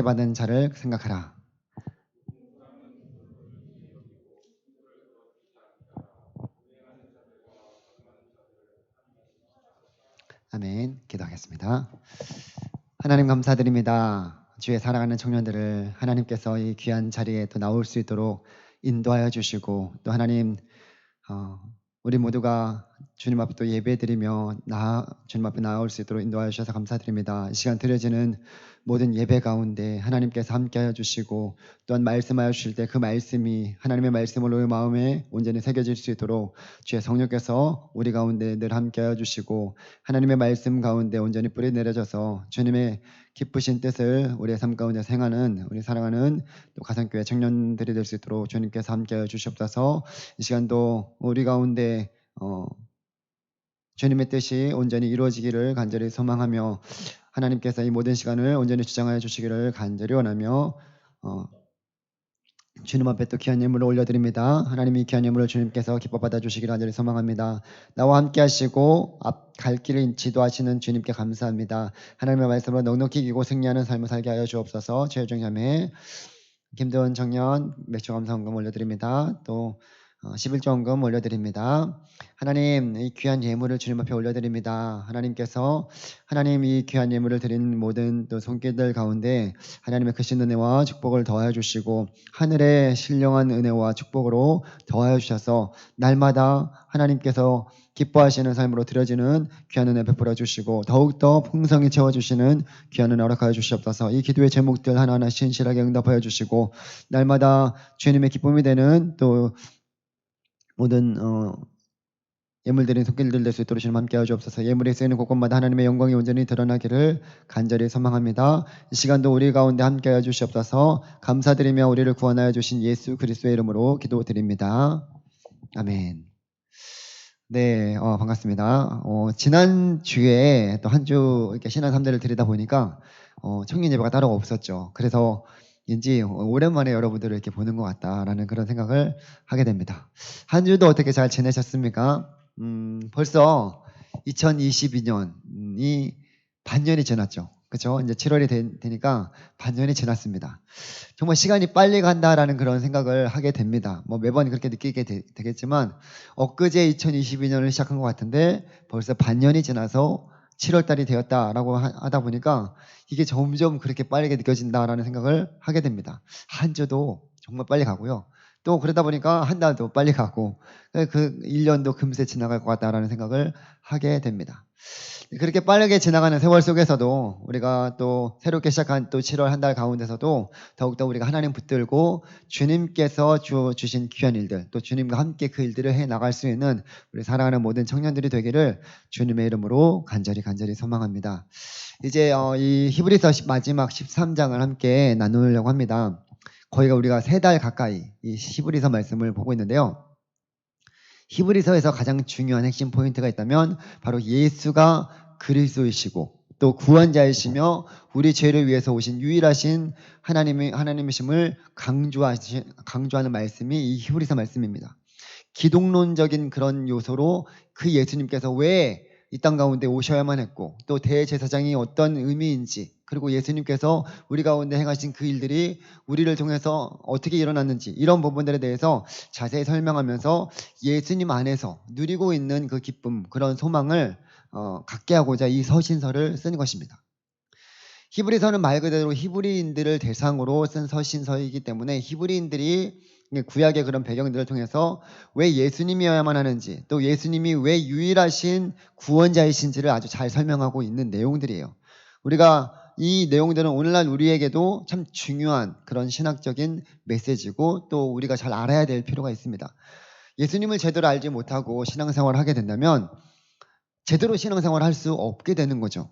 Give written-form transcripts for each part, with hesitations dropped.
받은 자를 생각하라. 아멘. 기도하겠습니다. 하나님 감사드립니다. 주의 사랑하는 청년들을 하나님께서 이 귀한 자리에 또 나올 수 있도록 인도하여 주시고, 또 하나님 우리 모두가 주님 앞에 또 예배드리며 주님 앞에 나올 수 있도록 인도하여 주셔서 감사드립니다. 이 시간 드려지는 모든 예배 가운데 하나님께서 함께하여 주시고, 또한 말씀하여 주실 때 그 말씀이 하나님의 말씀으로 우리 마음에 온전히 새겨질 수 있도록 주의 성령께서 우리 가운데 늘 함께하여 주시고, 하나님의 말씀 가운데 온전히 뿌리 내려져서 주님의 기쁘신 뜻을 우리의 삶 가운데 행하는 우리 사랑하는 또 가성교회 청년들이 될 수 있도록 주님께서 함께하여 주시옵소서. 이 시간도 우리 가운데 주님의 뜻이 온전히 이루어지기를 간절히 소망하며, 하나님께서 이 모든 시간을 온전히 주장하여 주시기를 간절히 원하며 주님 앞에 또 귀한 예물을 올려드립니다. 하나님 이 귀한 예물을 주님께서 기뻐 받아주시기를 간절히 소망합니다. 나와 함께 하시고 갈 길을 지도하시는 주님께 감사합니다. 하나님의 말씀으로 넉넉히 이기고 승리하는 삶을 살게 하여 주옵소서. 최효정자매 김도원 청년 매초 감사헌금 올려드립니다. 또 11조 헌금 올려드립니다. 하나님 이 귀한 예물을 주님 앞에 올려드립니다. 하나님께서 하나님 이 귀한 예물을 드린 모든 또 손길들 가운데 하나님의 크신 은혜와 축복을 더하여 주시고, 하늘의 신령한 은혜와 축복으로 더하여 주셔서 날마다 하나님께서 기뻐하시는 삶으로 드려지는 귀한 은혜 베풀어 주시고, 더욱더 풍성히 채워주시는 귀한 은혜 허락하여 주시옵소서. 이 기도의 제목들 하나하나 신실하게 응답하여 주시고, 날마다 주님의 기쁨이 되는 또 모든 예물 드린 손길들 될 수 있도록 주님 함께 하여 주옵소서. 예물에 쓰이는 곳곳마다 하나님의 영광이 온전히 드러나기를 간절히 소망합니다. 이 시간도 우리 가운데 함께 하여 주시옵소서. 감사드리며 우리를 구원하여 주신 예수 그리스도의 이름으로 기도드립니다. 아멘. 네, 반갑습니다. 지난주에 또 한 주 이렇게 신앙 3대를 드리다 보니까 청년 예배가 따로 없었죠. 그래서 왠지 오랜만에 여러분들을 이렇게 보는 것 같다라는 그런 생각을 하게 됩니다. 한 주도 어떻게 잘 지내셨습니까? 벌써 2022년이 반년이 지났죠. 그렇죠? 이제 7월이 되니까 반년이 지났습니다. 정말 시간이 빨리 간다라는 그런 생각을 하게 됩니다. 뭐 매번 그렇게 느끼게 되겠지만 엊그제 2022년을 시작한 것 같은데 벌써 반년이 지나서 7월달이 되었다라고 하다 보니까 이게 점점 그렇게 빠르게 느껴진다라는 생각을 하게 됩니다. 한 주도 정말 빨리 가고요. 또 그러다 보니까 한 달도 빨리 가고 그 1년도 금세 지나갈 것 같다라는 생각을 하게 됩니다. 그렇게 빠르게 지나가는 세월 속에서도 우리가 또 새롭게 시작한 또 7월 한 달 가운데서도 더욱더 우리가 하나님 붙들고 주님께서 주신 귀한 일들, 또 주님과 함께 그 일들을 해 나갈 수 있는 우리 사랑하는 모든 청년들이 되기를 주님의 이름으로 간절히 소망합니다. 이제 이 히브리서 마지막 13장을 함께 나누려고 합니다. 거의가 우리가 3달 가까이 이 히브리서 말씀을 보고 있는데요. 히브리서에서 가장 중요한 핵심 포인트가 있다면 바로 예수가 그리스도이시고 또 구원자이시며 우리 죄를 위해서 오신 유일하신 하나님이심을 강조하는 말씀이 이 히브리서 말씀입니다. 기독론적인 그런 요소로 그 예수님께서 왜 이 땅 가운데 오셔야만 했고, 또 대제사장이 어떤 의미인지, 그리고 예수님께서 우리 가운데 행하신 그 일들이 우리를 통해서 어떻게 일어났는지, 이런 부분들에 대해서 자세히 설명하면서 예수님 안에서 누리고 있는 그 기쁨, 그런 소망을 갖게 하고자 이 서신서를 쓴 것입니다. 히브리서는 말 그대로 히브리인들을 대상으로 쓴 서신서이기 때문에 히브리인들이 구약의 그런 배경들을 통해서 왜 예수님이어야만 하는지, 또 예수님이 왜 유일하신 구원자이신지를 아주 잘 설명하고 있는 내용들이에요. 우리가 이 내용들은 오늘날 우리에게도 참 중요한 그런 신학적인 메시지고, 또 우리가 잘 알아야 될 필요가 있습니다. 예수님을 제대로 알지 못하고 신앙생활을 하게 된다면 제대로 신앙생활을 할 수 없게 되는 거죠.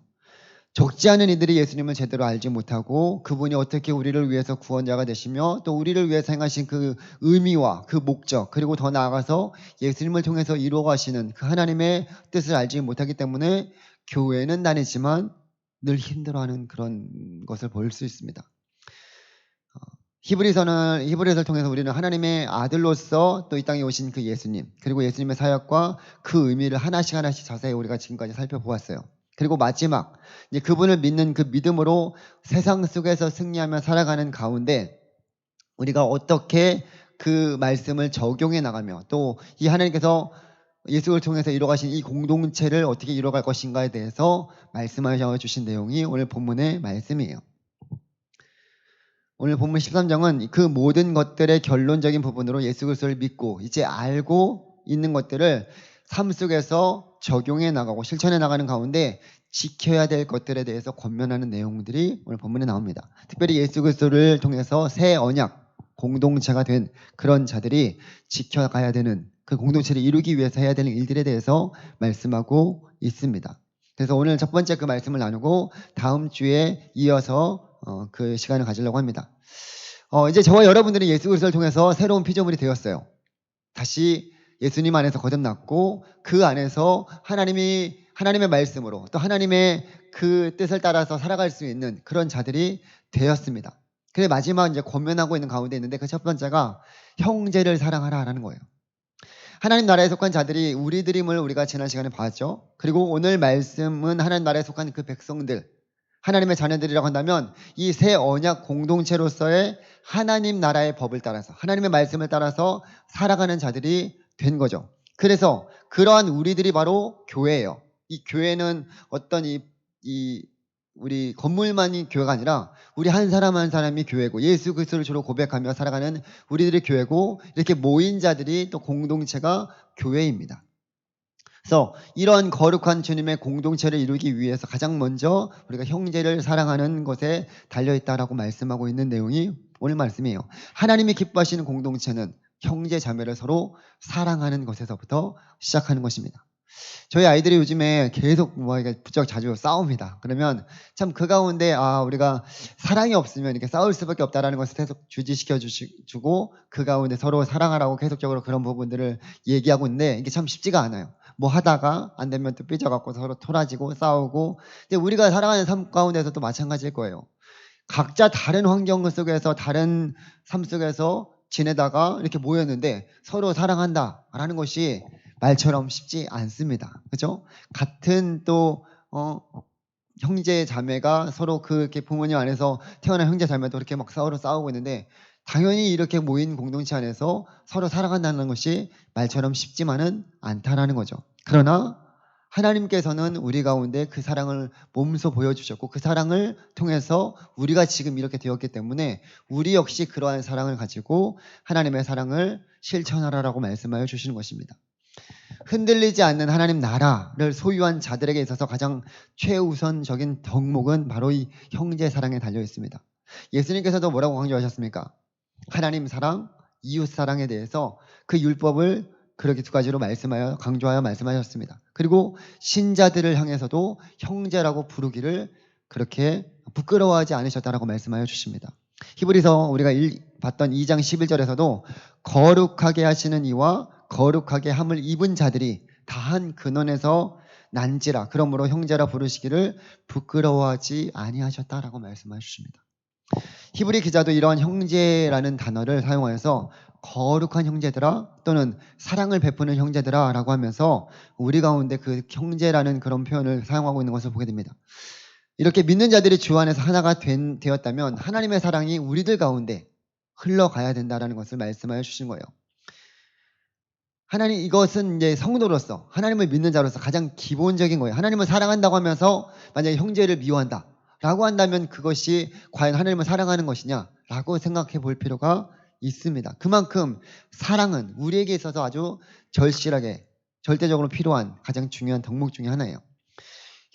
적지 않은 이들이 예수님을 제대로 알지 못하고 그분이 어떻게 우리를 위해서 구원자가 되시며 또 우리를 위해서 행하신 그 의미와 그 목적, 그리고 더 나아가서 예수님을 통해서 이루어가시는 그 하나님의 뜻을 알지 못하기 때문에 교회는 다니지만 늘 힘들어하는 그런 것을 볼 수 있습니다. 히브리서를 통해서 우리는 하나님의 아들로서 또 이 땅에 오신 그 예수님, 그리고 예수님의 사역과 그 의미를 하나씩 자세히 우리가 지금까지 살펴보았어요. 그리고 마지막 이제 그분을 믿는 그 믿음으로 세상 속에서 승리하며 살아가는 가운데 우리가 어떻게 그 말씀을 적용해 나가며 또 이 하나님께서 예수를 통해서 이루어가신 이 공동체를 어떻게 이루어갈 것인가에 대해서 말씀하셔 주신 내용이 오늘 본문의 말씀이에요. 오늘 본문 13장은 그 모든 것들의 결론적인 부분으로 예수 그리스도를 믿고 이제 알고 있는 것들을 삶 속에서 적용해 나가고 실천해 나가는 가운데 지켜야 될 것들에 대해서 권면하는 내용들이 오늘 본문에 나옵니다. 특별히 예수 그리스도를 통해서 새 언약 공동체가 된 그런 자들이 지켜가야 되는 그 공동체를 이루기 위해서 해야 되는 일들에 대해서 말씀하고 있습니다. 그래서 오늘 첫 번째 그 말씀을 나누고 다음 주에 이어서 그 시간을 가지려고 합니다. 이제 저와 여러분들이 예수 그리스도를 통해서 새로운 피조물이 되었어요. 다시 예수님 안에서 거듭났고 그 안에서 하나님의 말씀으로 또 하나님의 그 뜻을 따라서 살아갈 수 있는 그런 자들이 되었습니다. 그래 마지막 이제 권면하고 있는 가운데 있는데 그 첫 번째가 형제를 사랑하라라는 거예요. 하나님 나라에 속한 자들이 우리들임을 우리가 지난 시간에 봤죠. 그리고 오늘 말씀은 하나님 나라에 속한 그 백성들, 하나님의 자녀들이라고 한다면 이 새 언약 공동체로서의 하나님 나라의 법을 따라서 하나님의 말씀을 따라서 살아가는 자들이 된 거죠. 그래서 그러한 우리들이 바로 교회예요. 이 교회는 어떤 우리 건물만이 교회가 아니라 우리 한 사람 한 사람이 교회고 예수 그리스도를 주로 고백하며 살아가는 우리들이 교회고 이렇게 모인 자들이 또 공동체가 교회입니다. 그래서 이런 거룩한 주님의 공동체를 이루기 위해서 가장 먼저 우리가 형제를 사랑하는 것에 달려있다라고 말씀하고 있는 내용이 오늘 말씀이에요. 하나님이 기뻐하시는 공동체는 형제 자매를 서로 사랑하는 것에서부터 시작하는 것입니다. 저희 아이들이 요즘에 계속 부쩍 자주 싸웁니다. 그러면 참 그 가운데 우리가 사랑이 없으면 이렇게 싸울 수밖에 없다라는 것을 계속 주지시켜 주고 그 가운데 서로 사랑하라고 계속적으로 그런 부분들을 얘기하고 있는데 이게 참 쉽지가 않아요. 뭐 하다가 안 되면 또 삐져갖고 서로 토라지고 싸우고. 근데 우리가 살아가는 삶 가운데서도 마찬가지일 거예요. 각자 다른 환경 속에서 다른 삶 속에서 지내다가 이렇게 모였는데 서로 사랑한다라는 것이 말처럼 쉽지 않습니다. 그죠? 같은 또 형제 자매가 서로 그렇게 부모님 안에서 태어난 형제 자매도 이렇게 막 서로 싸우고 있는데 당연히 이렇게 모인 공동체 안에서 서로 살아간다는 것이 말처럼 쉽지만은 않다라는 거죠. 그러나 하나님께서는 우리 가운데 그 사랑을 몸소 보여주셨고 그 사랑을 통해서 우리가 지금 이렇게 되었기 때문에 우리 역시 그러한 사랑을 가지고 하나님의 사랑을 실천하라라고 말씀하여 주시는 것입니다. 흔들리지 않는 하나님 나라를 소유한 자들에게 있어서 가장 최우선적인 덕목은 바로 이 형제 사랑에 달려 있습니다. 예수님께서도 뭐라고 강조하셨습니까? 하나님 사랑, 이웃 사랑에 대해서 그 율법을 그렇게 두 가지로 강조하여 말씀하셨습니다. 그리고 신자들을 향해서도 형제라고 부르기를 그렇게 부끄러워하지 않으셨다라고 말씀하여 주십니다. 히브리서 우리가 봤던 2장 11절에서도 거룩하게 하시는 이와 거룩하게 함을 입은 자들이 다한 근원에서 난지라 그러므로 형제라 부르시기를 부끄러워하지 아니하셨다라고 말씀하여 주십니다. 히브리 기자도 이러한 형제라는 단어를 사용하여서 거룩한 형제들아 또는 사랑을 베푸는 형제들아 라고 하면서 우리 가운데 그 형제라는 그런 표현을 사용하고 있는 것을 보게 됩니다. 이렇게 믿는 자들이 주 안에서 하나가 되었다면 하나님의 사랑이 우리들 가운데 흘러가야 된다는 것을 말씀하여 주신 거예요. 하나님 이것은 이제 성도로서 하나님을 믿는 자로서 가장 기본적인 거예요. 하나님을 사랑한다고 하면서 만약에 형제를 미워한다 라고 한다면 그것이 과연 하나님을 사랑하는 것이냐 라고 생각해 볼 필요가 있습니다. 그만큼 사랑은 우리에게 있어서 아주 절실하게 절대적으로 필요한 가장 중요한 덕목 중에 하나예요.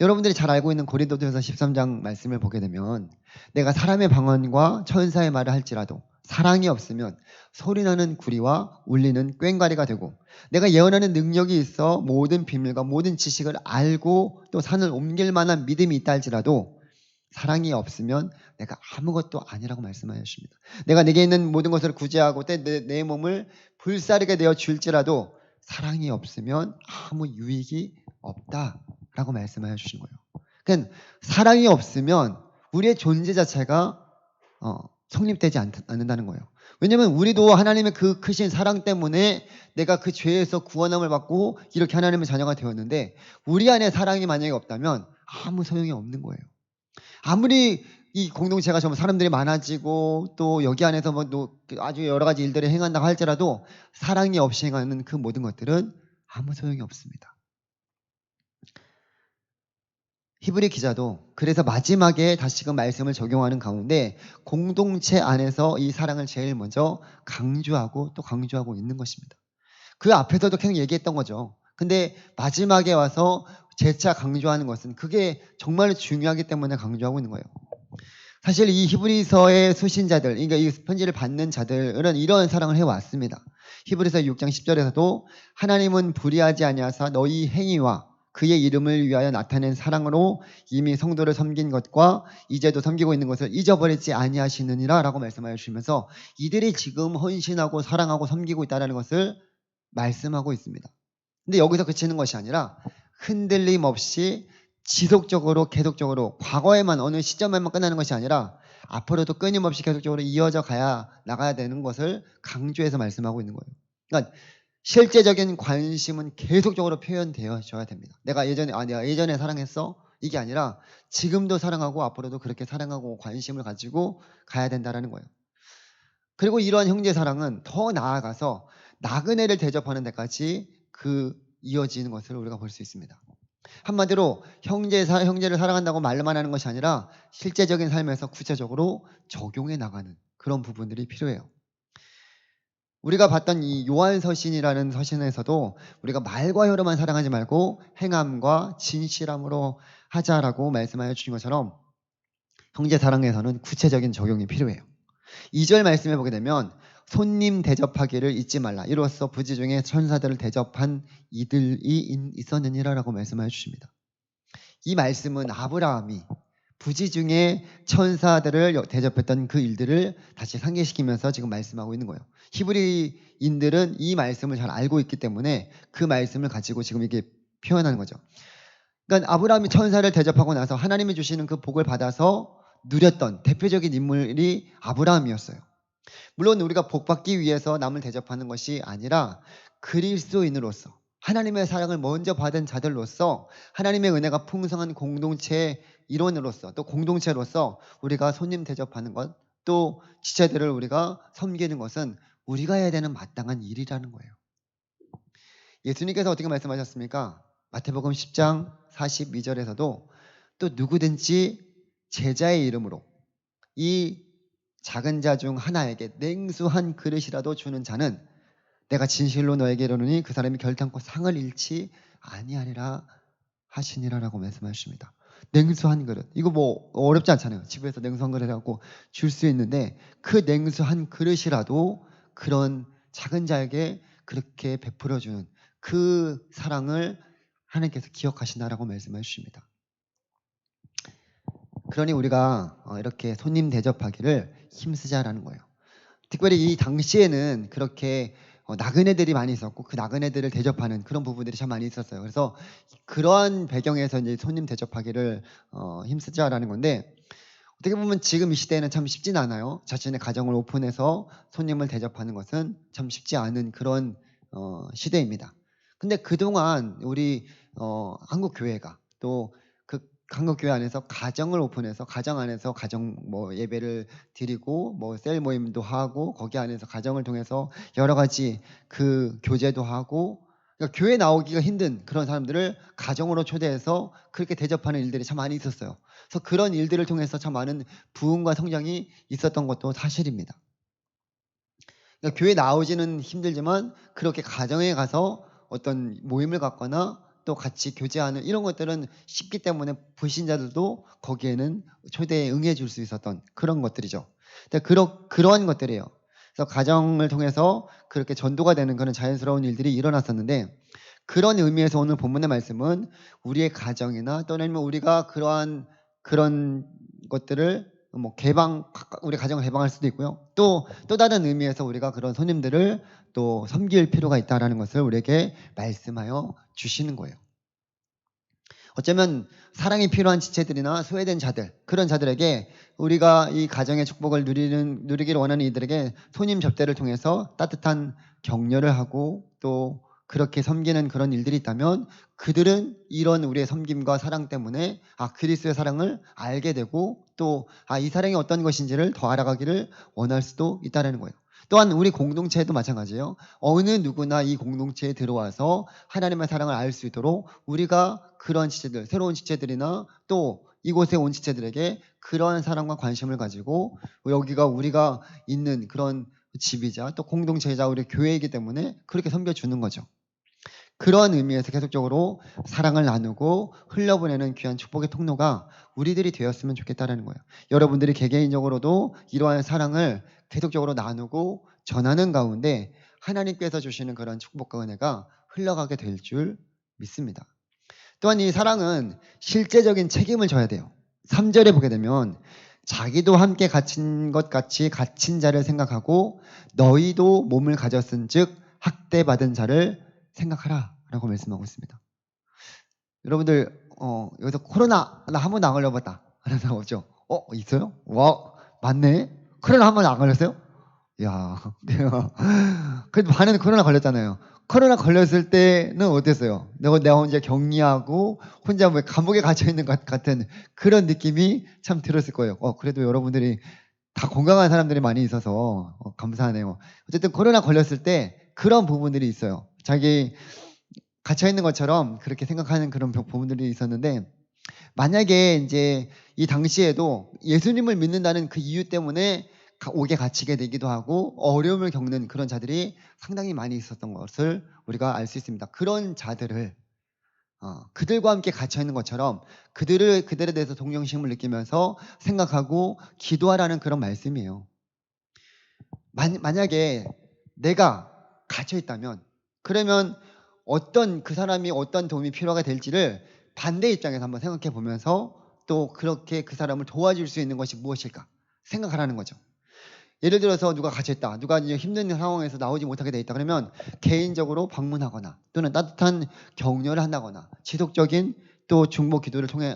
여러분들이 잘 알고 있는 고린도전서 13장 말씀을 보게 되면 내가 사람의 방언과 천사의 말을 할지라도 사랑이 없으면 소리나는 구리와 울리는 꽹과리가 되고 내가 예언하는 능력이 있어 모든 비밀과 모든 지식을 알고 또 산을 옮길 만한 믿음이 있다 할지라도 사랑이 없으면 내가 아무것도 아니라고 말씀하여 주십니다. 내가 내게 있는 모든 것을 구제하고 내 몸을 불사르게 되어 줄지라도 사랑이 없으면 아무 유익이 없다라고 말씀하여 주신 거예요. 그러니까 사랑이 없으면 우리의 존재 자체가 성립되지 않는다는 거예요. 왜냐하면 우리도 하나님의 그 크신 사랑 때문에 내가 그 죄에서 구원함을 받고 이렇게 하나님의 자녀가 되었는데 우리 안에 사랑이 만약에 없다면 아무 소용이 없는 거예요. 아무리 이 공동체가 좀 사람들이 많아지고 또 여기 안에서 뭐 아주 여러 가지 일들을 행한다고 할지라도 사랑이 없이 행하는 그 모든 것들은 아무 소용이 없습니다. 히브리 기자도 그래서 마지막에 다시금 말씀을 적용하는 가운데 공동체 안에서 이 사랑을 제일 먼저 강조하고 또 강조하고 있는 것입니다. 그 앞에서도 계속 얘기했던 거죠. 근데 마지막에 와서 재차 강조하는 것은 그게 정말 중요하기 때문에 강조하고 있는 거예요. 사실 이 히브리서의 수신자들, 그러니까 이 편지를 받는 자들은 이런 사랑을 해왔습니다. 히브리서 6장 10절에서도 하나님은 불의하지 아니하사 너희 행위와 그의 이름을 위하여 나타낸 사랑으로 이미 성도를 섬긴 것과 이제도 섬기고 있는 것을 잊어버리지 아니하시느니라 라고 말씀하여 주시면서 이들이 지금 헌신하고 사랑하고 섬기고 있다는 것을 말씀하고 있습니다. 근데 여기서 그치는 것이 아니라 흔들림 없이 지속적으로 계속적으로 과거에만 어느 시점에만 끝나는 것이 아니라 앞으로도 끊임없이 계속적으로 이어져 나가야 되는 것을 강조해서 말씀하고 있는 거예요. 그러니까 실제적인 관심은 계속적으로 표현되어져야 됩니다. 내가 예전에 사랑했어? 이게 아니라 지금도 사랑하고 앞으로도 그렇게 사랑하고 관심을 가지고 가야 된다는 거예요. 그리고 이러한 형제 사랑은 더 나아가서 나그네를 대접하는 데까지 이어지는 것을 우리가 볼 수 있습니다. 한마디로 형제를 사랑한다고 말로만 하는 것이 아니라 실제적인 삶에서 구체적으로 적용해 나가는 그런 부분들이 필요해요. 우리가 봤던 이 요한서신이라는 서신에서도 우리가 말과 혀로만 사랑하지 말고 행함과 진실함으로 하자라고 말씀하여 주신 것처럼 형제 사랑에서는 구체적인 적용이 필요해요. 2절 말씀해 보게 되면 손님 대접하기를 잊지 말라. 이로써 부지 중에 천사들을 대접한 이들이 있었느니라라고 말씀하여 주십니다. 이 말씀은 아브라함이 부지 중에 천사들을 대접했던 그 일들을 다시 상기시키면서 지금 말씀하고 있는 거예요. 히브리인들은 이 말씀을 잘 알고 있기 때문에 그 말씀을 가지고 지금 이게 표현하는 거죠. 그러니까 아브라함이 천사를 대접하고 나서 하나님이 주시는 그 복을 받아서 누렸던 대표적인 인물이 아브라함이었어요. 물론 우리가 복받기 위해서 남을 대접하는 것이 아니라 그리스도인으로서 하나님의 사랑을 먼저 받은 자들로서 하나님의 은혜가 풍성한 공동체의 일원으로서 또 공동체로서 우리가 손님 대접하는 것 또 지체들을 우리가 섬기는 것은 우리가 해야 되는 마땅한 일이라는 거예요. 예수님께서 어떻게 말씀하셨습니까? 마태복음 10장 42절에서도 또 누구든지 제자의 이름으로 이 작은 자 중 하나에게 냉수 한 그릇이라도 주는 자는 내가 진실로 너에게 이르노니 그 사람이 결단코 상을 잃지 아니하리라 하시니라라고 말씀하십니다. 냉수 한 그릇. 이거 뭐 어렵지 않잖아요. 집에서 냉수 한 그릇 해갖고 줄 수 있는데 그 냉수 한 그릇이라도 그런 작은 자에게 그렇게 베풀어주는 그 사랑을 하나님께서 기억하시나라고 말씀해 주십니다. 그러니 우리가 이렇게 손님 대접하기를 힘쓰자라는 거예요. 특별히 이 당시에는 그렇게 나그네들이 많이 있었고 그 나그네들을 대접하는 그런 부분들이 참 많이 있었어요. 그래서 그러한 배경에서 이제 손님 대접하기를 힘쓰자라는 건데 어떻게 보면 지금 이 시대에는 참 쉽진 않아요. 자신의 가정을 오픈해서 손님을 대접하는 것은 참 쉽지 않은 그런 시대입니다. 근데 그동안 우리 한국 교회가 또 한국 교회 안에서 가정을 오픈해서 가정 안에서 가정 예배를 드리고 셀 모임도 하고 거기 안에서 가정을 통해서 여러 가지 그 교제도 하고 그러니까 교회 나오기가 힘든 그런 사람들을 가정으로 초대해서 그렇게 대접하는 일들이 참 많이 있었어요. 그래서 그런 일들을 통해서 참 많은 부흥과 성장이 있었던 것도 사실입니다. 그러니까 교회 나오지는 힘들지만 그렇게 가정에 가서 어떤 모임을 갖거나 또 같이 교제하는 이런 것들은 쉽기 때문에 불신자들도 거기에는 초대에 응해 줄 수 있었던 그런 것들이죠. 그러한 것들이에요. 그래서 가정을 통해서 그렇게 전도가 되는 그런 자연스러운 일들이 일어났었는데 그런 의미에서 오늘 본문의 말씀은 우리의 가정이나 또는 우리가 그런 것들을 우리 가정을 개방할 수도 있고요. 또 다른 의미에서 우리가 그런 손님들을 또 섬길 필요가 있다라는 것을 우리에게 말씀하여 주시는 거예요. 어쩌면 사랑이 필요한 지체들이나 소외된 자들, 그런 자들에게 우리가 이 가정의 축복을 누리기를 원하는 이들에게 손님 접대를 통해서 따뜻한 격려를 하고 또 그렇게 섬기는 그런 일들이 있다면 그들은 이런 우리의 섬김과 사랑 때문에 그리스도의 사랑을 알게 되고 또 이 사랑이 어떤 것인지를 더 알아가기를 원할 수도 있다는 거예요. 또한 우리 공동체도 마찬가지예요. 어느 누구나 이 공동체에 들어와서 하나님의 사랑을 알 수 있도록 우리가 그런 지체들, 새로운 지체들이나 또 이곳에 온 지체들에게 그런 사랑과 관심을 가지고 여기가 우리가 있는 그런 집이자 또 공동체이자 우리 교회이기 때문에 그렇게 섬겨주는 거죠. 그런 의미에서 계속적으로 사랑을 나누고 흘려보내는 귀한 축복의 통로가 우리들이 되었으면 좋겠다는 거예요. 여러분들이 개개인적으로도 이러한 사랑을 계속적으로 나누고 전하는 가운데 하나님께서 주시는 그런 축복과 은혜가 흘러가게 될 줄 믿습니다. 또한 이 사랑은 실제적인 책임을 져야 돼요. 3절에 보게 되면 자기도 함께 갇힌 것 같이 갇힌 자를 생각하고 너희도 몸을 가졌은 즉 학대받은 자를 생각하라 라고 말씀하고 있습니다. 여러분들 여기서 코로나 나 한 번도 안 걸려봤다 하는 사람 없죠? 있어요? 와 맞네. 코로나 한 번도 안 걸렸어요? 야 그래도 반은 코로나 걸렸잖아요. 코로나 걸렸을 때는 어땠어요? 내가 혼자 격리하고 혼자 뭐 감옥에 갇혀 있는 것 같은 그런 느낌이 참 들었을 거예요. 그래도 여러분들이 다 건강한 사람들이 많이 있어서 감사하네요. 어쨌든 코로나 걸렸을 때 그런 부분들이 있어요. 자기 갇혀 있는 것처럼 그렇게 생각하는 그런 부분들이 있었는데 만약에 이제 이 당시에도 예수님을 믿는다는 그 이유 때문에 옥에 갇히게 되기도 하고 어려움을 겪는 그런 자들이 상당히 많이 있었던 것을 우리가 알 수 있습니다. 그런 자들을 그들과 함께 갇혀 있는 것처럼 그들에 대해서 동정심을 느끼면서 생각하고 기도하라는 그런 말씀이에요. 만약에 내가 갇혀 있다면 그러면 그 사람이 어떤 도움이 필요가 될지를 반대 입장에서 한번 생각해 보면서 또 그렇게 그 사람을 도와줄 수 있는 것이 무엇일까 생각하라는 거죠. 예를 들어서 누가 갇혀있다, 누가 이제 힘든 상황에서 나오지 못하게 돼 있다 그러면 개인적으로 방문하거나 또는 따뜻한 격려를 한다거나 지속적인 또 중보 기도를 통해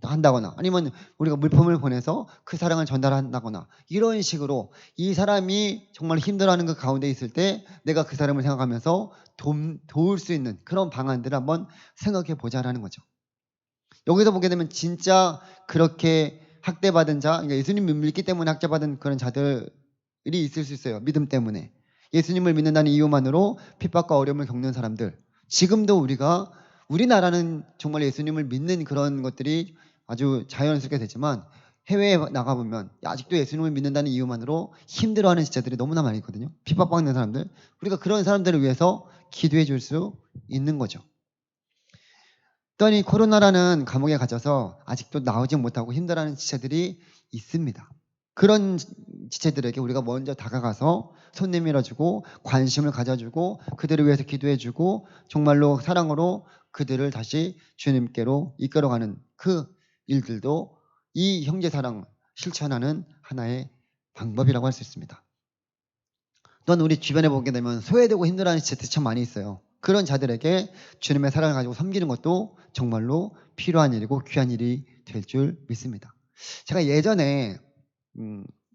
한다거나 아니면 우리가 물품을 보내서 그 사랑을 전달한다거나 이런 식으로 이 사람이 정말 힘들어하는 그 가운데 있을 때 내가 그 사람을 생각하면서 도울 수 있는 그런 방안들을 한번 생각해 보자라는 거죠. 여기서 보게 되면 진짜 그렇게 학대받은 자, 그러니까 예수님 믿기 때문에 학대받은 그런 자들이 있을 수 있어요. 믿음 때문에. 예수님을 믿는다는 이유만으로 핍박과 어려움을 겪는 사람들. 지금도 우리나라는 정말 예수님을 믿는 그런 것들이 아주 자연스럽게 되지만 해외에 나가보면 아직도 예수님을 믿는다는 이유만으로 힘들어하는 지체들이 너무나 많이 있거든요. 핍박받는 사람들. 우리가 그런 사람들을 위해서 기도해 줄 수 있는 거죠. 또한 이 코로나라는 감옥에 갇혀서 아직도 나오지 못하고 힘들어하는 지체들이 있습니다. 그런 지체들에게 우리가 먼저 다가가서 손 내밀어주고 관심을 가져주고 그들을 위해서 기도해주고 정말로 사랑으로 그들을 다시 주님께로 이끌어가는 그 일들도 이 형제사랑 실천하는 하나의 방법이라고 할 수 있습니다. 또한 우리 주변에 보게 되면 소외되고 힘들어하는 지체들이 참 많이 있어요. 그런 자들에게 주님의 사랑을 가지고 섬기는 것도 정말로 필요한 일이고 귀한 일이 될 줄 믿습니다. 제가 예전에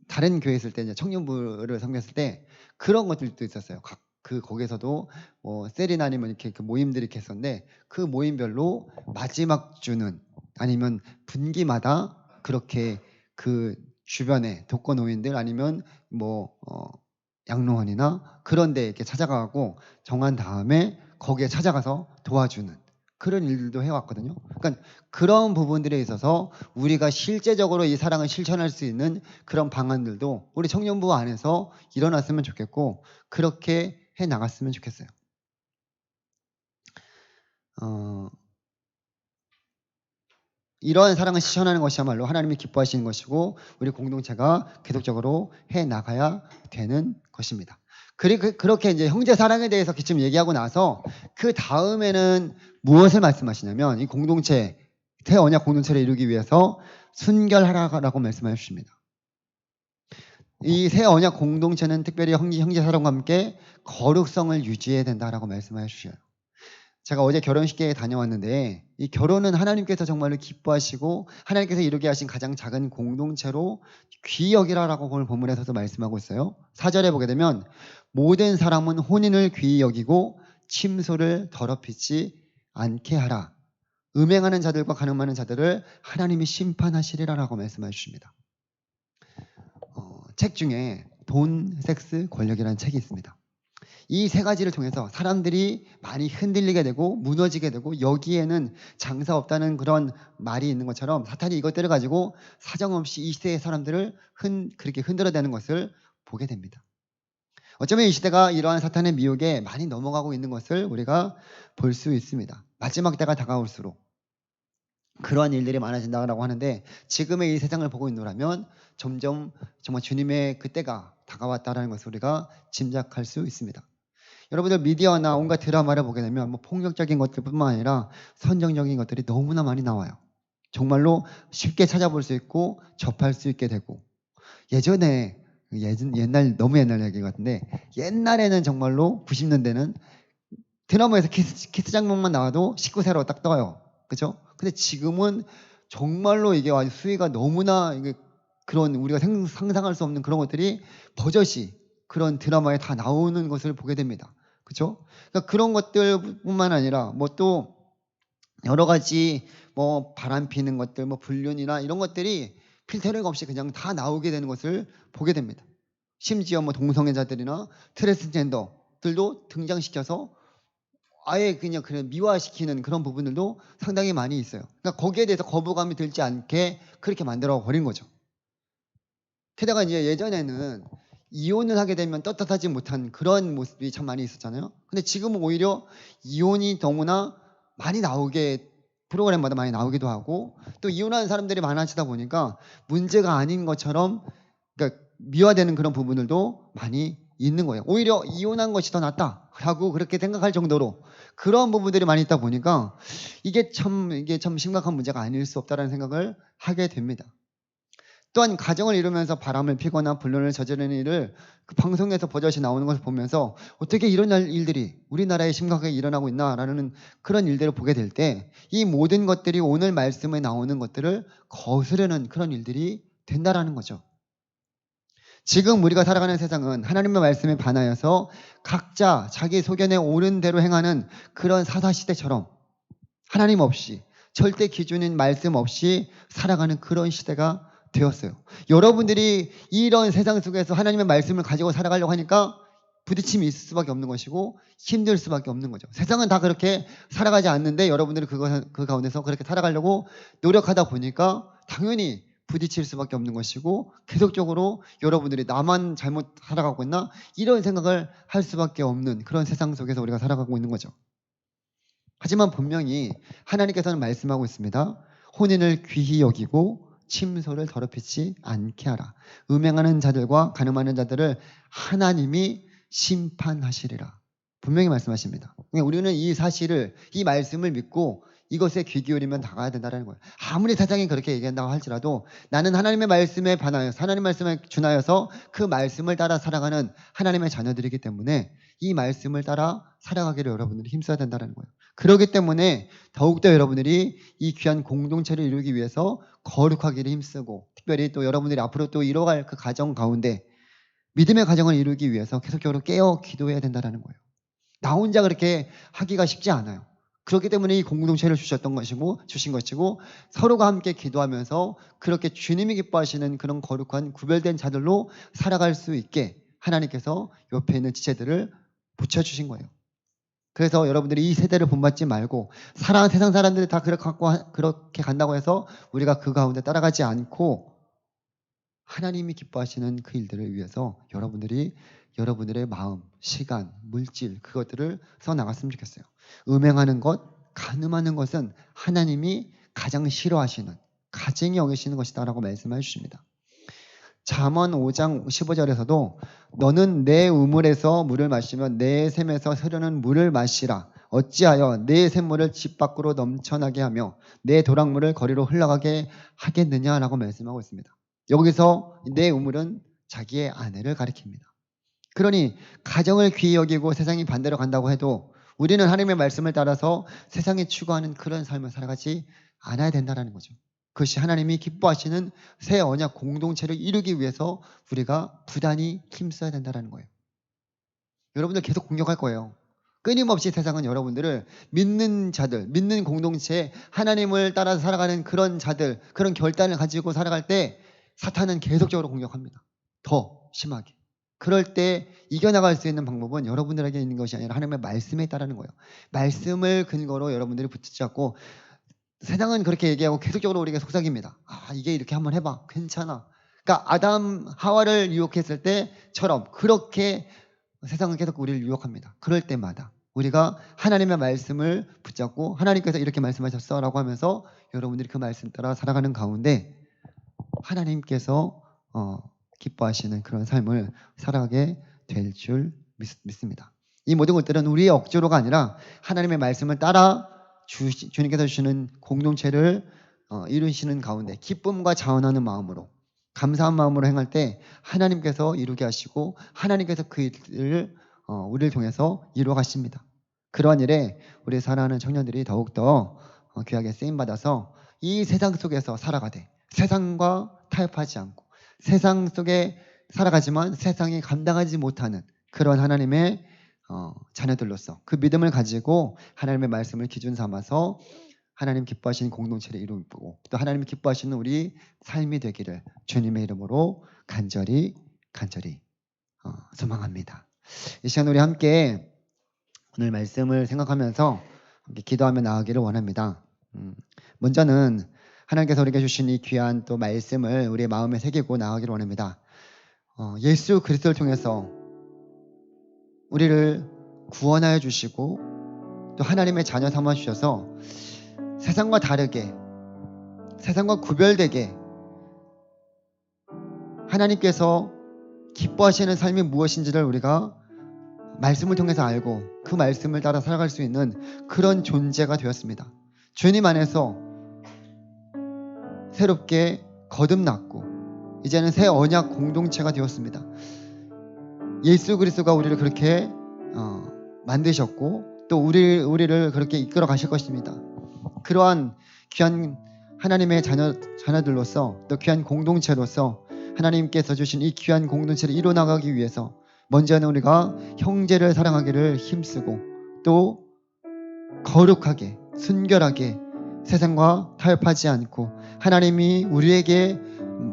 다른 교회에 있을 때 이제 청년부를 섬겼을 때 그런 것들도 있었어요. 거기서도 셀이나 아니면 이렇게 그 모임들이 이렇게 했었는데 그 모임별로 마지막 주는 아니면 분기마다 그렇게 그 주변에 독거노인들 아니면 양로원이나 그런 데 이렇게 찾아가고 정한 다음에 거기에 찾아가서 도와주는 그런 일들도 해왔거든요. 그러니까 그런 부분들에 있어서 우리가 실제적으로 이 사랑을 실천할 수 있는 그런 방안들도 우리 청년부 안에서 일어났으면 좋겠고 그렇게 해 나갔으면 좋겠어요. 이러한 사랑을 실천하는 것이야말로 하나님이 기뻐하시는 것이고 우리 공동체가 계속적으로 해 나가야 되는 것입니다. 그렇게 이제 형제 사랑에 대해서 지금 얘기하고 나서 그 다음에는 무엇을 말씀하시냐면 이 공동체, 새 언약 공동체를 이루기 위해서 순결하라고 말씀해 주십니다. 이 새 언약 공동체는 특별히 형제 사랑과 함께 거룩성을 유지해야 된다라고 말씀해 주셔요. 제가 어제 결혼식에 다녀왔는데 이 결혼은 하나님께서 정말로 기뻐하시고 하나님께서 이루게 하신 가장 작은 공동체로 귀히 여기라라고 오늘 본문에서도 말씀하고 있어요. 4절에 보게 되면 모든 사람은 혼인을 귀히 여기고 침소를 더럽히지 않게 하라. 음행하는 자들과 간음하는 자들을 하나님이 심판하시리라라고 말씀해 주십니다. 책 중에 돈, 섹스, 권력이라는 책이 있습니다. 이 세 가지를 통해서 사람들이 많이 흔들리게 되고 무너지게 되고 여기에는 장사 없다는 그런 말이 있는 것처럼 사탄이 이것들을 가지고 사정없이 이 시대의 사람들을 그렇게 흔들어대는 것을 보게 됩니다. 어쩌면 이 시대가 이러한 사탄의 미혹에 많이 넘어가고 있는 것을 우리가 볼 수 있습니다. 마지막 때가 다가올수록 그러한 일들이 많아진다고 하는데 지금의 이 세상을 보고 있노라면 점점 정말 주님의 그때가 다가왔다라는 것을 우리가 짐작할 수 있습니다. 여러분들 미디어나 온갖 드라마를 보게 되면 뭐 폭력적인 것들뿐만 아니라 선정적인 것들이 너무나 많이 나와요. 정말로 쉽게 찾아볼 수 있고 접할 수 있게 되고 예전에 옛날 너무 옛날 얘기 같은데 옛날에는 정말로 90년대는 드라마에서 키스 장면만 나와도 19세로 딱 떠요. 그죠? 근데 지금은 정말로 이게 아주 수위가 너무나 이게 그런 우리가 상상할 수 없는 그런 것들이 버젓이 그런 드라마에 다 나오는 것을 보게 됩니다. 그죠? 그러니까 그런 것들뿐만 아니라 뭐 또 여러 가지 뭐 바람 피는 것들, 뭐 불륜이나 이런 것들이 필터링 없이 그냥 다 나오게 되는 것을 보게 됩니다. 심지어 뭐 동성애자들이나 트랜스젠더들도 등장시켜서 아예 그냥 미화시키는 그런 부분들도 상당히 많이 있어요. 그러니까 거기에 대해서 거부감이 들지 않게 그렇게 만들어 버린 거죠. 게다가 이제 예전에는 이혼을 하게 되면 떳떳하지 못한 그런 모습이 참 많이 있었잖아요. 근데 지금은 오히려 이혼이 너무나 많이 나오게 프로그램마다 많이 나오기도 하고 또 이혼하는 사람들이 많아지다 보니까 문제가 아닌 것처럼 그러니까 미화되는 그런 부분들도 많이 있는 거예요. 오히려 이혼한 것이 더 낫다라고 그렇게 생각할 정도로 그런 부분들이 많이 있다 보니까 이게 참 심각한 문제가 아닐 수 없다라는 생각을 하게 됩니다. 또한 가정을 이루면서 바람을 피거나 불륜을 저지르는 일을 그 방송에서 버젓이 나오는 것을 보면서 어떻게 이런 일들이 우리나라에 심각하게 일어나고 있나라는 그런 일들을 보게 될 때 이 모든 것들이 오늘 말씀에 나오는 것들을 거스르는 그런 일들이 된다라는 거죠. 지금 우리가 살아가는 세상은 하나님의 말씀에 반하여서 각자 자기 소견에 옳은 대로 행하는 그런 사사시대처럼 하나님 없이 절대 기준인 말씀 없이 살아가는 그런 시대가 되었어요. 여러분들이 이런 세상 속에서 하나님의 말씀을 가지고 살아가려고 하니까 부딪힘이 있을 수밖에 없는 것이고 힘들 수밖에 없는 거죠. 세상은 다 그렇게 살아가지 않는데 여러분들이 그 가운데서 그렇게 살아가려고 노력하다 보니까 당연히 부딪힐 수밖에 없는 것이고 계속적으로 여러분들이 나만 잘못 살아가고 있나 이런 생각을 할 수밖에 없는 그런 세상 속에서 우리가 살아가고 있는 거죠. 하지만 분명히 하나님께서는 말씀하고 있습니다. 혼인을 귀히 여기고 침소를 더럽히지 않게 하라. 음행하는 자들과 간음하는 자들을 하나님이 심판하시리라. 분명히 말씀하십니다. 우리는 이 사실을 이 말씀을 믿고 이것에 귀 기울이면 나가야 된다는 거예요. 아무리 세상이 그렇게 얘기한다고 할지라도 나는 하나님의 말씀에 반하여서 하나님 말씀에 준하여서 그 말씀을 따라 살아가는 하나님의 자녀들이기 때문에 이 말씀을 따라 살아가기를 여러분들이 힘써야 된다는 거예요. 그렇기 때문에 더욱더 여러분들이 이 귀한 공동체를 이루기 위해서 거룩하기를 힘쓰고 특별히 또 여러분들이 앞으로 또 이뤄갈 그 가정 가운데 믿음의 가정을 이루기 위해서 계속적으로 깨어 기도해야 된다는 거예요. 나 혼자 그렇게 하기가 쉽지 않아요. 그렇기 때문에 이 공동체를 주신 것이고 서로가 함께 기도하면서 그렇게 주님이 기뻐하시는 그런 거룩한 구별된 자들로 살아갈 수 있게 하나님께서 옆에 있는 지체들을 붙여주신 거예요. 그래서 여러분들이 이 세대를 본받지 말고 세상 사람들이 다 그렇게 간다고 해서 우리가 그 가운데 따라가지 않고 하나님이 기뻐하시는 그 일들을 위해서 여러분들의 마음, 시간, 물질 그것들을 써나갔으면 좋겠어요. 음행하는 것, 간음하는 것은 하나님이 가장 싫어하시는 가증히 여기시는 것이다라고 말씀해 주십니다. 잠언 5장 15절에서도 너는 내 우물에서 물을 마시면 내 샘에서 흐르는 물을 마시라. 어찌하여 내 샘물을 집 밖으로 넘쳐나게 하며 내 도랑물을 거리로 흘러가게 하겠느냐라고 말씀하고 있습니다. 여기서 내 우물은 자기의 아내를 가리킵니다. 그러니 가정을 귀히 여기고 세상이 반대로 간다고 해도 우리는 하나님의 말씀을 따라서 세상이 추구하는 그런 삶을 살아가지 않아야 된다는 거죠. 그것이 하나님이 기뻐하시는 새 언약 공동체를 이루기 위해서 우리가 부단히 힘써야 된다는 거예요. 여러분들 계속 공격할 거예요. 끊임없이 세상은 여러분들을 믿는 자들, 믿는 공동체, 하나님을 따라서 살아가는 그런 자들, 그런 결단을 가지고 살아갈 때 사탄은 계속적으로 공격합니다. 더 심하게. 그럴 때 이겨나갈 수 있는 방법은 여러분들에게 있는 것이 아니라 하나님의 말씀에 따르는 거예요. 말씀을 근거로 여러분들이 붙잡고, 세상은 그렇게 얘기하고 계속적으로 우리에게 속삭입니다. 이게 이렇게 한번 해봐. 괜찮아. 그러니까 아담 하와를 유혹했을 때처럼 그렇게 세상은 계속 우리를 유혹합니다. 그럴 때마다 우리가 하나님의 말씀을 붙잡고, 하나님께서 이렇게 말씀하셨어 라고 하면서 여러분들이 그 말씀 따라 살아가는 가운데 하나님께서 기뻐하시는 그런 삶을 살아가게 될 줄 믿습니다. 이 모든 것들은 우리의 억지로가 아니라 하나님의 말씀을 따라 주님께서 주시는 공동체를 이루시는 가운데 기쁨과 자원하는 마음으로, 감사한 마음으로 행할 때 하나님께서 이루게 하시고 하나님께서 그 일을 우리를 통해서 이루어 가십니다. 그러한 일에 우리 사랑하는 청년들이 더욱더 귀하게 쓰임받아서 이 세상 속에서 살아가되, 세상과 타협하지 않고 세상 속에 살아가지만 세상이 감당하지 못하는 그런 하나님의 자녀들로서 그 믿음을 가지고 하나님의 말씀을 기준 삼아서 하나님 기뻐하시는 공동체를 이루고 또 하나님이 기뻐하시는 우리 삶이 되기를 주님의 이름으로 간절히 소망합니다. 이 시간 우리 함께 오늘 말씀을 생각하면서 함께 기도하며 나아가기를 원합니다. 먼저는 하나님께서 우리에게 주신 이 귀한 또 말씀을 우리의 마음에 새기고 나아가기를 원합니다. 예수 그리스도를 통해서 우리를 구원하여 주시고 또 하나님의 자녀 삼아 주셔서 세상과 다르게, 세상과 구별되게 하나님께서 기뻐하시는 삶이 무엇인지를 우리가 말씀을 통해서 알고 그 말씀을 따라 살아갈 수 있는 그런 존재가 되었습니다. 주님 안에서 새롭게 거듭났고 이제는 새 언약 공동체가 되었습니다. 예수 그리스도가 우리를 그렇게 만드셨고 또 우리를 그렇게 이끌어 가실 것입니다. 그러한 귀한 하나님의 자녀들로서 또 귀한 공동체로서 하나님께서 주신 이 귀한 공동체를 이뤄나가기 위해서 먼저는 우리가 형제를 사랑하기를 힘쓰고 또 거룩하게 순결하게 세상과 타협하지 않고 하나님이 우리에게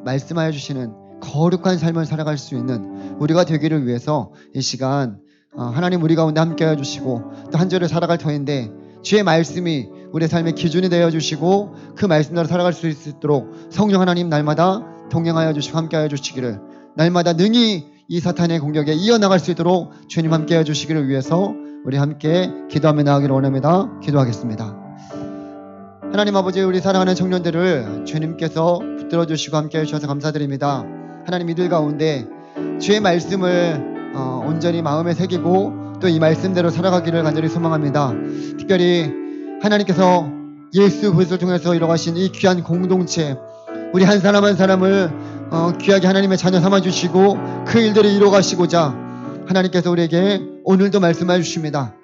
말씀하여 주시는 거룩한 삶을 살아갈 수 있는 우리가 되기를 위해서 이 시간 하나님 우리 가운데 함께해 주시고 또 한 주를 살아갈 터인데 주의 말씀이 우리의 삶의 기준이 되어 주시고 그 말씀대로 살아갈 수 있도록 성령 하나님 날마다 동행하여 주시고 함께하여 주시기를, 날마다 능히 이 사탄의 공격에 이어나갈 수 있도록 주님 함께해 주시기를 위해서 우리 함께 기도하며 나아가기를 원합니다. 기도하겠습니다. 하나님 아버지, 우리 사랑하는 청년들을 주님께서 붙들어 주시고 함께해 주셔서 감사드립니다. 하나님 이들 가운데 주의 말씀을 온전히 마음에 새기고 또 이 말씀대로 살아가기를 간절히 소망합니다. 특별히 하나님께서 예수 그리스도를 통해서 이뤄가신 이 귀한 공동체, 우리 한 사람 한 사람을 귀하게 하나님의 자녀 삼아주시고 그 일들을 이뤄가시고자 하나님께서 우리에게 오늘도 말씀해 주십니다.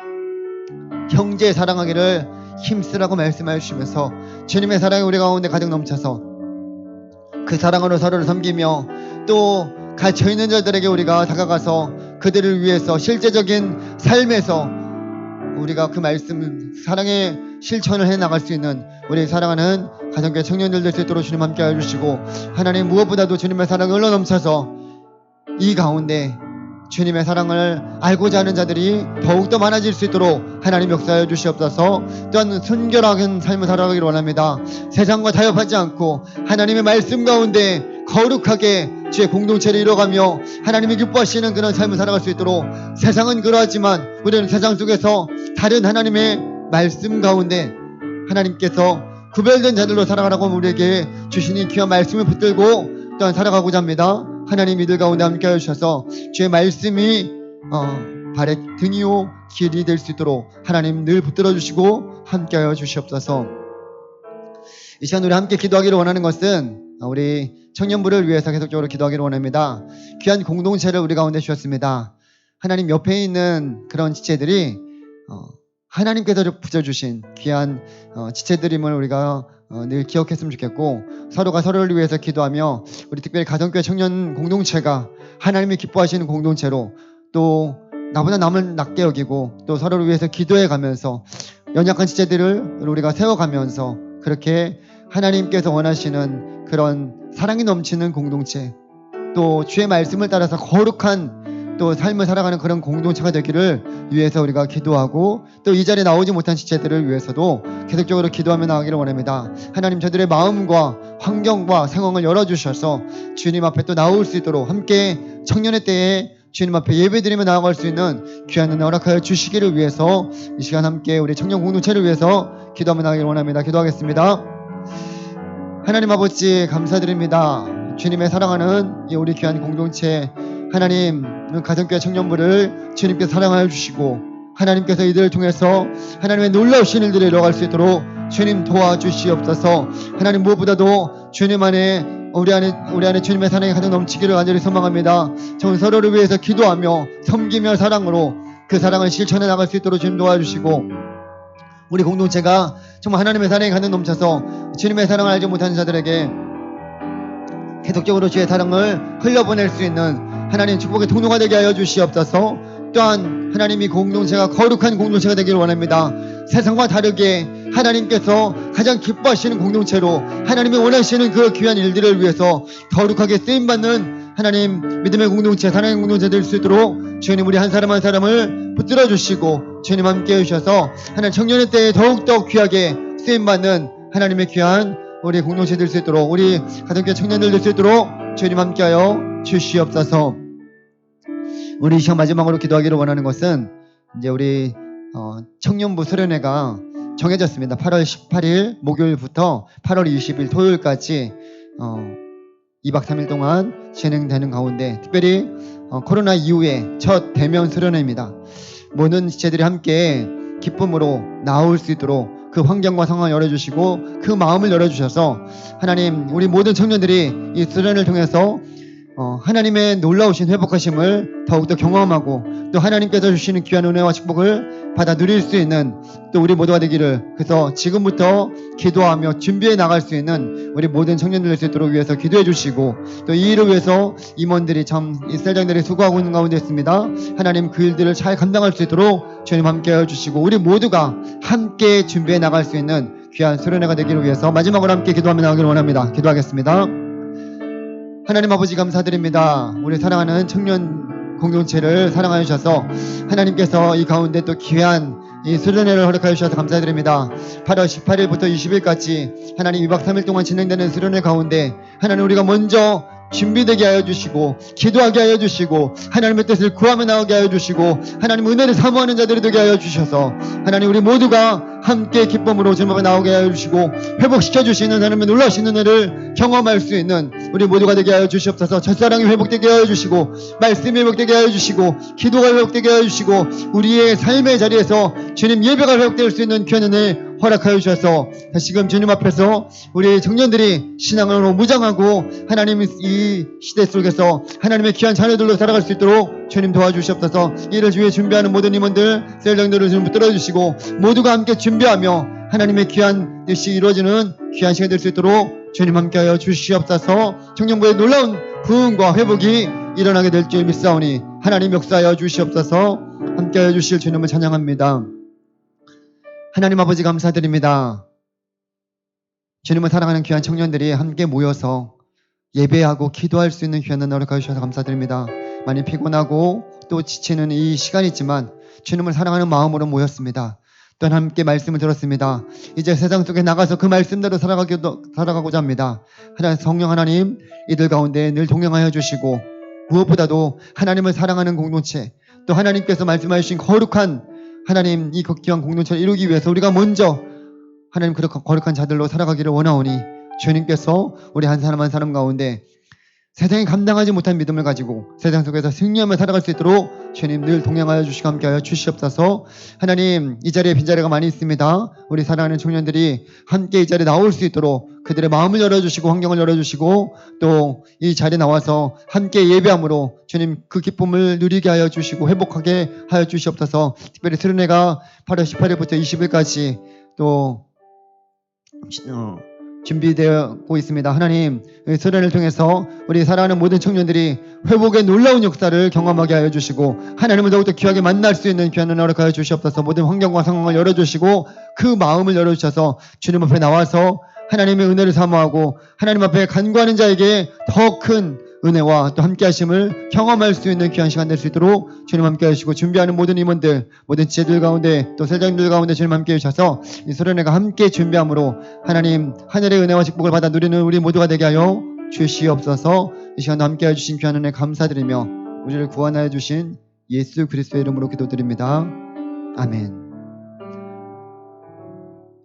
형제 사랑하기를 힘쓰라고 말씀해 주시면서 주님의 사랑이 우리 가운데 가득 넘쳐서 그 사랑으로 서로를 섬기며 또 갇혀있는 자들에게 우리가 다가가서 그들을 위해서 실제적인 삶에서 우리가 그 말씀 사랑의 실천을 해나갈 수 있는 우리 사랑하는 가정교회 청년들 될 수 있도록 주님 함께 해주시고, 하나님 무엇보다도 주님의 사랑이 흘러넘쳐서 이 가운데 주님의 사랑을 알고자 하는 자들이 더욱더 많아질 수 있도록 하나님 역사해 주시옵소서. 또한 순결한 삶을 살아가기를 원합니다. 세상과 타협하지 않고 하나님의 말씀 가운데 거룩하게 주의 공동체를 이뤄가며 하나님이 기뻐하시는 그런 삶을 살아갈 수 있도록, 세상은 그러하지만 우리는 세상 속에서 다른 하나님의 말씀 가운데 하나님께서 구별된 자들로 살아가라고 우리에게 주시니 귀한 말씀을 붙들고 또한 살아가고자 합니다. 하나님 이들 가운데 함께하여 주셔서 주의 말씀이 발의 등이요 길이 될 수 있도록 하나님 늘 붙들어 주시고 함께하여 주시옵소서. 이 시간 우리 함께 기도하기를 원하는 것은 우리 청년부를 위해서 계속적으로 기도하기를 원합니다. 귀한 공동체를 우리 가운데 주셨습니다. 하나님 옆에 있는 그런 지체들이 하나님께서 붙여주신 귀한 지체들임을 우리가 늘 기억했으면 좋겠고, 서로가 서로를 위해서 기도하며 우리 특별히 가정교회 청년 공동체가 하나님이 기뻐하시는 공동체로 또 나보다 남을 낮게 여기고 또 서로를 위해서 기도해 가면서 연약한 지체들을 우리가 세워가면서 그렇게 하나님께서 원하시는 그런 사랑이 넘치는 공동체, 또 주의 말씀을 따라서 거룩한 또 삶을 살아가는 그런 공동체가 되기를 위해서 우리가 기도하고, 또 이 자리에 나오지 못한 지체들을 위해서도 계속적으로 기도하며 나가기를 원합니다. 하나님, 저들의 마음과 환경과 상황을 열어주셔서 주님 앞에 또 나올 수 있도록, 함께 청년의 때에 주님 앞에 예배드리며 나아갈 수 있는 귀한 은혜 허락하여 주시기를 위해서 이 시간 함께 우리 청년 공동체를 위해서 기도하며 나가기를 원합니다. 기도하겠습니다. 하나님 아버지, 감사드립니다. 주님의 사랑하는 이 우리 귀한 공동체, 하나님 가정교회 청년부를 주님께서 사랑하여 주시고 하나님께서 이들을 통해서 하나님의 놀라우신 일들을 이뤄갈 수 있도록 주님 도와주시옵소서. 하나님, 무엇보다도 주님 안에 우리 안에 주님의 사랑이 가득 넘치기를 간절히 소망합니다. 전 서로를 위해서 기도하며 섬기며 사랑으로 그 사랑을 실천해 나갈 수 있도록 주님 도와주시고, 우리 공동체가 정말 하나님의 사랑이 가득 넘쳐서 주님의 사랑을 알지 못하는 자들에게 계속적으로 주의 사랑을 흘려보낼 수 있는 하나님 축복의 통로가 되게 하여 주시옵소서. 또한 하나님이 공동체가 거룩한 공동체가 되기를 원합니다. 세상과 다르게 하나님께서 가장 기뻐하시는 공동체로, 하나님이 원하시는 그 귀한 일들을 위해서 거룩하게 쓰임받는 하나님 믿음의 공동체, 사랑의 공동체 될 수 있도록 주님 우리 한 사람 한 사람을 붙들어 주시고 주님 함께 해주셔서 하나님 청년의 때에 더욱더 귀하게 쓰임받는 하나님의 귀한 우리 공동체 될 수 있도록, 우리 가정교회 청년들 될 수 있도록 주님 함께하여 주시옵소서. 우리 이 시간 마지막으로 기도하기를 원하는 것은, 이제 우리 청년부 수련회가 정해졌습니다. 8월 18일 목요일부터 8월 20일 토요일까지 2박 3일 동안 진행되는 가운데, 특별히 코로나 이후에 첫 대면 수련회입니다. 모든 지체들이 함께 기쁨으로 나올 수 있도록 그 환경과 상황을 열어주시고 그 마음을 열어주셔서 하나님, 우리 모든 청년들이 이 수련을 통해서 하나님의 놀라우신 회복하심을 더욱더 경험하고, 또 하나님께서 주시는 귀한 은혜와 축복을 받아 누릴 수 있는 또 우리 모두가 되기를, 그래서 지금부터 기도하며 준비해 나갈 수 있는 우리 모든 청년들 될 수 있도록 위해서 기도해 주시고, 또 이 일을 위해서 임원들이 참 이 셀장들이 수고하고 있는 가운데 있습니다. 하나님, 그 일들을 잘 감당할 수 있도록 주님 함께 해주시고 우리 모두가 함께 준비해 나갈 수 있는 귀한 수련회가 되기를 위해서 마지막으로 함께 기도하며 나가기를 원합니다. 기도하겠습니다. 하나님 아버지, 감사드립니다. 우리 사랑하는 청년 공동체를 사랑하여 주셔서 하나님께서 이 가운데 또 귀한 이 수련회를 허락하여 주셔서 감사드립니다. 8월 18일부터 20일까지 하나님 2박 3일 동안 진행되는 수련회 가운데 하나님, 우리가 먼저 준비되게 하여 주시고 기도하게 하여 주시고 하나님의 뜻을 구하며 나오게 하여 주시고 하나님 은혜를 사모하는 자들이 되게 하여 주셔서 하나님, 우리 모두가 함께 기쁨으로 주님 앞에 나오게 하여 주시고 회복시켜 주시는 하나님의 놀라우신 은혜를 경험할 수 있는 우리 모두가 되게 하여 주시옵소서. 첫사랑이 회복되게 하여 주시고 말씀이 회복되게 하여 주시고 기도가 회복되게 하여 주시고 우리의 삶의 자리에서 주님 예배가 회복될 수 있는 귀한 은혜 허락하여 주셔서 다시금 주님 앞에서 우리 청년들이 신앙으로 무장하고 하나님 이 시대 속에서 하나님의 귀한 자녀들로 살아갈 수 있도록 주님 도와주시옵소서. 이를 위해 준비하는 모든 임원들, 셀장들을 주님 붙들어 주시고 모두가 함께 준비하며 하나님의 귀한 뜻이 이루어지는 귀한 시간 될 수 있도록 주님 함께하여 주시옵소서. 청년부의 놀라운 부흥과 회복이 일어나게 될 줄 믿사오니 하나님 역사하여 주시옵소서. 함께하여 주실 주님을 찬양합니다. 하나님 아버지, 감사드립니다. 주님을 사랑하는 귀한 청년들이 함께 모여서 예배하고 기도할 수 있는 귀한 은혜를 주셔서 감사드립니다. 많이 피곤하고 또 지치는 이 시간이지만 주님을 사랑하는 마음으로 모였습니다. 또 함께 말씀을 들었습니다. 이제 세상 속에 나가서 그 말씀대로 살아가고자 합니다. 하나님, 성령 하나님, 이들 가운데 늘 동행하여 주시고 무엇보다도 하나님을 사랑하는 공동체, 또 하나님께서 말씀하여 주신 거룩한 하나님 이 귀한 공동체를 이루기 위해서 우리가 먼저 하나님 거룩한 자들로 살아가기를 원하오니 주님께서 우리 한 사람 한 사람 가운데 세상이 감당하지 못한 믿음을 가지고 세상 속에서 승리하며 살아갈 수 있도록 주님 늘 동행하여 주시고 함께하여 주시옵소서. 하나님, 이 자리에 빈자리가 많이 있습니다. 우리 사랑하는 청년들이 함께 이 자리에 나올 수 있도록 그들의 마음을 열어주시고 환경을 열어주시고 또 이 자리에 나와서 함께 예배함으로 주님 그 기쁨을 누리게 하여 주시고 회복하게 하여 주시옵소서. 특별히 수련회가 8월 18일부터 20일까지 또 준비되고 있습니다. 하나님, 이 수련을 통해서 우리 사랑하는 모든 청년들이 회복의 놀라운 역사를 경험하게 하여 주시고 하나님을 더욱더 귀하게 만날 수 있는 귀한 은혜를 허락하여 주시옵소서. 모든 환경과 상황을 열어주시고 그 마음을 열어주셔서 주님 앞에 나와서 하나님의 은혜를 사모하고 하나님 앞에 간구하는 자에게 더 큰 은혜와 또 함께 하심을 경험할 수 있는 귀한 시간 될 수 있도록 주님 함께 하시고 준비하는 모든 임원들, 모든 지체들 가운데 또 세장들 가운데 주님 함께 해주셔서 이 수련회가 함께 준비함으로 하나님 하늘의 은혜와 축복을 받아 누리는 우리 모두가 되게 하여 주시옵소서. 이 시간도 함께 해주신 귀한 은혜 감사드리며 우리를 구원하여 주신 예수 그리스도의 이름으로 기도드립니다. 아멘.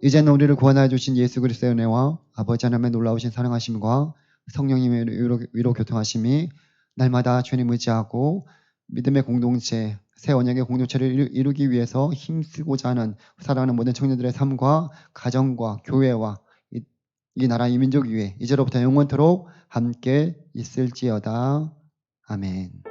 이제는 우리를 구원하여 주신 예수 그리스도의 은혜와 아버지 하나님의 놀라우신 사랑하심과 성령님의 위로 교통하심이 날마다 주님 의지하고 믿음의 공동체, 새 언약의 공동체를 이루기 위해서 힘쓰고자 하는 사랑하는 모든 청년들의 삶과 가정과 교회와 이 나라 이 민족 위에 이제로부터 영원토록 함께 있을지어다. 아멘.